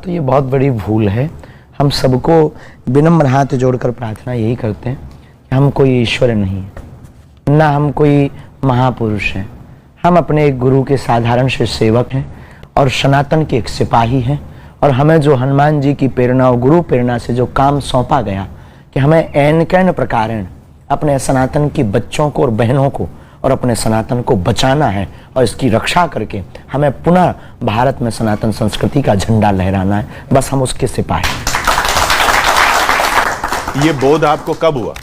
तो ये बहुत बड़ी भूल है। हम सबको विनम्र हाथ जोड़कर प्रार्थना यही करते हैं कि हम कोई ईश्वर नहीं है, ना हम कोई महापुरुष हैं। हम अपने एक गुरु के साधारण से सेवक हैं और सनातन के एक सिपाही हैं। और हमें जो हनुमान जी की प्रेरणा और गुरु प्रेरणा से जो काम सौंपा गया कि हमें एन कैन प्रकारेण अपने सनातन की बच्चों को और बहनों को और अपने सनातन को बचाना है और इसकी रक्षा करके हमें पुनः भारत में सनातन संस्कृति का झंडा लहराना है। बस हम उसके सिपाही। ये बोध आपको कब हुआ?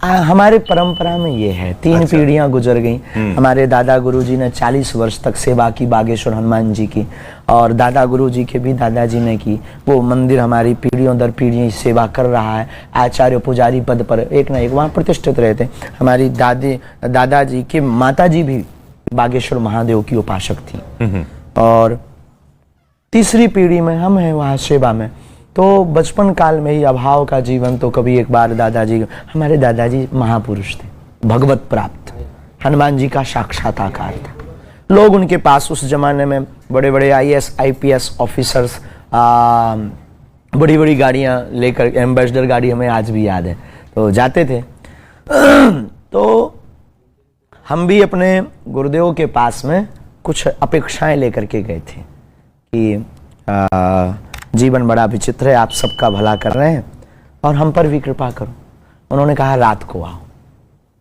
हमारे परंपरा में ये है। 3 पीढ़ियां गुजर गई। हमारे दादा गुरुजी ने 40 वर्ष तक सेवा की बागेश्वर हनुमान जी की, और दादा गुरुजी के भी दादाजी ने की। वो मंदिर हमारी पीढ़ियों दर पीढ़ी सेवा कर रहा है। आचार्य पुजारी पद पर एक ना एक वहाँ प्रतिष्ठित रहते। हमारी दादाजी के माताजी भी बागेश्वर महादेव की उपासक थी, और तीसरी पीढ़ी में हम हैं वहाँ सेवा में। तो बचपन काल में ही अभाव का जीवन, तो कभी एक बार दादाजी, हमारे दादाजी महापुरुष थे, भगवत प्राप्त, हनुमान जी का साक्षात्कार था। लोग उनके पास उस जमाने में बड़े बड़े IAS IPS ऑफिसर्स बड़ी बड़ी गाड़ियां लेकर, एम्बेसडर गाड़ी हमें आज भी याद है, तो जाते थे। तो हम भी अपने गुरुदेव के पास में कुछ अपेक्षाएं लेकर के गए थे कि जीवन बड़ा विचित्र है, आप सबका भला कर रहे हैं और हम पर भी कृपा करो। उन्होंने कहा रात को आओ।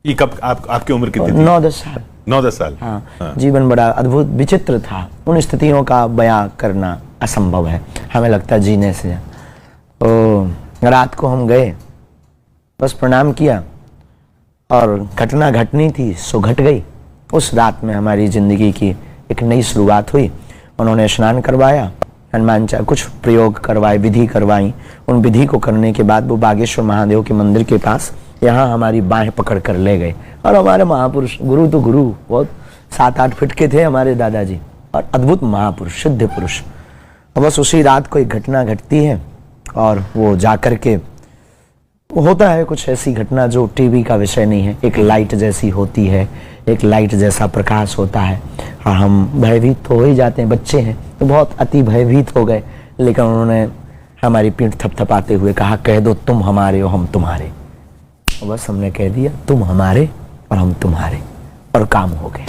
ये कब आपकी उम्र कितनी थी? 9-10 साल। 9-10 साल। हाँ। जीवन बड़ा अद्भुत विचित्र था। उन स्थितियों का बयां करना असंभव है, हमें लगता है जीने से। तो रात को हम गए, बस प्रणाम किया और घटना घटनी थी सो घट गई। उस रात में हमारी जिंदगी की एक नई शुरुआत हुई। उन्होंने स्नान करवाया, हनुमान चालीसा कुछ प्रयोग करवाए, विधि करवाई। उन विधि को करने के बाद वो बागेश्वर महादेव के मंदिर के पास यहाँ हमारी बाहें पकड़ कर ले गए। और हमारे महापुरुष, गुरु तो गुरु, बहुत 7-8 फीट के थे हमारे दादाजी, और अद्भुत महापुरुष, सिद्ध पुरुष। और बस उसी रात कोई घटना घटती है और वो जाकर के होता है कुछ ऐसी घटना जो टीवी का विषय नहीं है। एक लाइट जैसी होती है, एक लाइट जैसा प्रकाश होता है, और हम भयभीत तो हो ही जाते हैं, बच्चे हैं तो बहुत अति भयभीत हो गए। लेकिन उन्होंने हमारी पीठ थपथपाते हुए कहा, कह दो तुम हमारे हो हम तुम्हारे। और बस हमने कह दिया तुम हमारे और हम तुम्हारे, और काम हो गए।